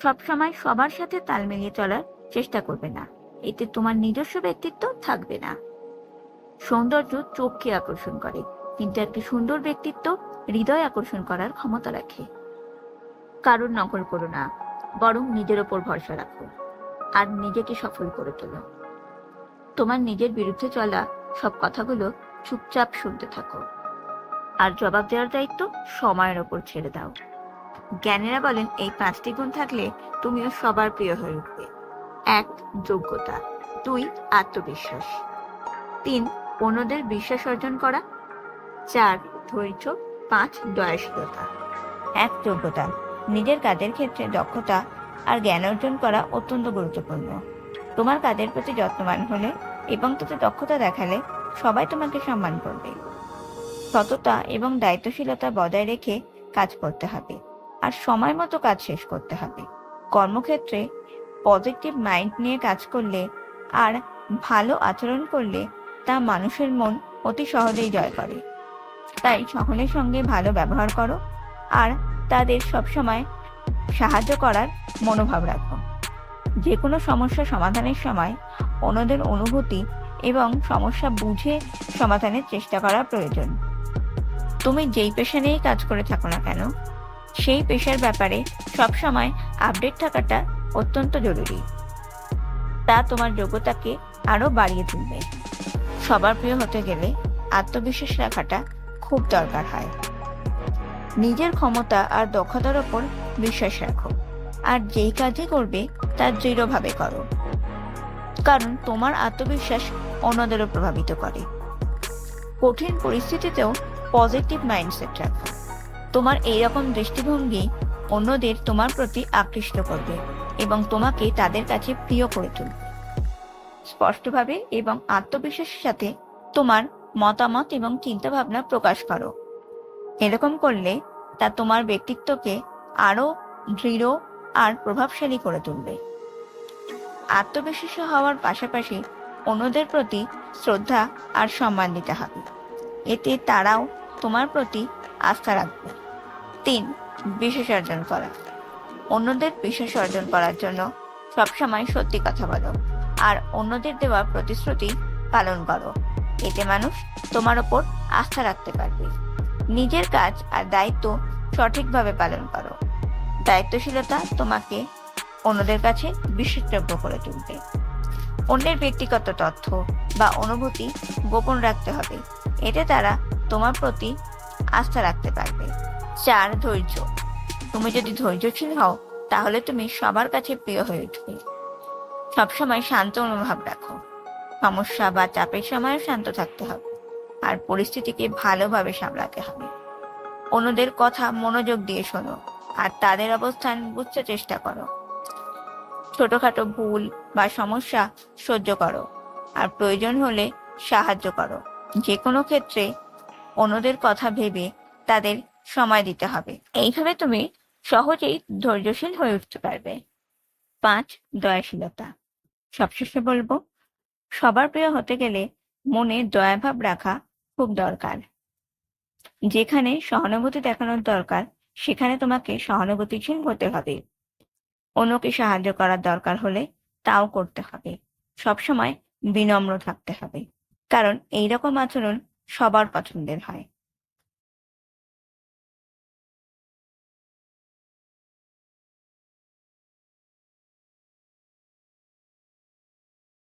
সবসময় সবার সাথে তাল মিলিয়ে চলার চেষ্টা করবে না, এতে তোমার নিজস্ব ব্যক্তিত্ব থাকবে না। সৌন্দর্য চোখকে আকর্ষণ করে, কিন্তু একটি সুন্দর ব্যক্তিত্ব হৃদয় আকর্ষণ করার ক্ষমতা রাখে। কারোর নকল করো না, বরং নিজের ওপর ভরসা রাখো আর নিজেকে সফল করে তোলো। তোমার নিজের বিরুদ্ধে চলা সব কথাগুলো চুপচাপ শুনতে থাকো, আর জবাব দেওয়ার দায়িত্ব সময়ের ওপর ছেড়ে দাও। জ্ঞানীরা বলেন এই 5টি গুণ থাকলে তুমিও সবার প্রিয় হয়ে উঠবে। 1. যোগ্যতা। 2. আত্মবিশ্বাস। 3. অন্যদের বিশ্বাস অর্জন করা। 4. ধৈর্য। 5. দয়াশীলতা। 1. যোগ্যতা। নিজের কাজের ক্ষেত্রে দক্ষতা আর জ্ঞান অর্জন করা অত্যন্ত গুরুত্বপূর্ণ। তোমার কাজের প্রতি যত্নবান হলে এবং তাতে দক্ষতা দেখালে সবাই তোমাকে সম্মান করবে। সততা এবং দায়িত্বশীলতা বজায় রেখে কাজ করতে হবে, আর সময় মতো কাজ শেষ করতে হবে। কর্মক্ষেত্রে পজিটিভ মাইন্ড নিয়ে কাজ করলে আর ভালো আচরণ করলে তা মানুষের মন অতি সহজেই জয় করে। তাই সকলের সঙ্গে ভালো ব্যবহার করো আর তাদের সবসময় সাহায্য করার মনোভাব রাখো। যে কোনো সমস্যা সমাধানের সময় অন্যদের অনুভূতি এবং সমস্যা বুঝে সমাধানের চেষ্টা করা প্রয়োজন। তুমি যেই পেশা নিয়েই কাজ করে থাকো না কেন, সেই পেশার ব্যাপারে সবসময় আপডেট থাকাটা অত্যন্ত জরুরি। তা তোমার যোগ্যতাকে আরো বাড়িয়ে তুলবে। সবার প্রিয় হতে গেলে আত্মবিশ্বাস রাখাটা খুব দরকার হয়। নিজের ক্ষমতা আর দক্ষতার ওপর বিশ্বাস রাখো, আর যেই কাজই করবে তা দৃঢ়ভাবে করো, কারণ তোমার আত্মবিশ্বাস অন্যদেরও প্রভাবিত করে। কঠিন পরিস্থিতিতেও পজিটিভ মাইন্ডসেট রাখো। তোমার এইরকম দৃষ্টিভঙ্গি অন্যদের তোমার প্রতি আকৃষ্ট করবে এবং তোমাকে তাদের কাছে প্রিয় করে তুলবে। স্পষ্টভাবে এবং আত্মবিশ্বাসের সাথে তোমার মতামত এবং চিন্তাভাবনা প্রকাশ করো। এরকম করলে তা তোমার ব্যক্তিত্বকে আরো দৃঢ় আর প্রভাবশালী করে তুলবে। আত্মবিশ্বাসী হওয়ার পাশাপাশি অন্যদের প্রতি শ্রদ্ধা আর সম্মান দিতে হবে, এতে তারাও তোমার প্রতি আস্থা রাখবে। 3. বিশ্বাস অর্জন করা। অন্যদের বিশ্বাস অর্জন করার জন্য সবসময় সত্যি কথা বলো আর অন্যদের দেওয়া প্রতিশ্রুতি পালন করো, এতে মানুষ তোমার ওপর আস্থা রাখতে পারবে। নিজের কাজ আর দায়িত্ব সঠিকভাবে পালন করো। দায়িত্বশীলতা তোমাকে অন্যদের কাছে বিশ্বাসযোগ্য করে তুলবে। অন্যের ব্যক্তিগত তথ্য বা অনুভূতি গোপন রাখতে হবে, এতে তারা তোমার প্রতি আস্থা রাখতে পারবে। 4. ধৈর্য। তুমি যদি ধৈর্যশীল হও তাহলে তুমি সবার কাছে প্রিয় হয়ে উঠবে। সবসময় শান্ত অনুভব রাখো। সমস্যা বা চাপের সময়ও শান্ত থাকতে হবে আর পরিস্থিতিকে ভালোভাবে সামলাতে হবে। অন্যদের কথা মনোযোগ দিয়ে শোনো আর তাদের অবস্থান বুঝতে চেষ্টা করো। ছোটখাটো ভুল বা সমস্যা সহ্য করো আর প্রয়োজন হলে সাহায্য করো। যে কোনো ক্ষেত্রে অন্যদের কথা ভেবে তাদের সময় দিতে হবে। এইভাবে তুমি সহজেই ধৈর্যশীল হয়ে উঠতে পারবে। 5. দয়াশীলতা। সবশেষে বলবো, সবার প্রিয় হতে গেলে মনে দয়াভাব রাখা খুব দরকার। যেখানে সহানুভূতি দেখানোর দরকার সেখানে তোমাকে সহানুভূতিশীল হতে হবে। অন্যকে সাহায্য করার দরকার হলে তাও করতে হবে। সবসময় বিনম্র থাকতে হবে, কারণ এইরকম আচরণ সবার পছন্দের হয়।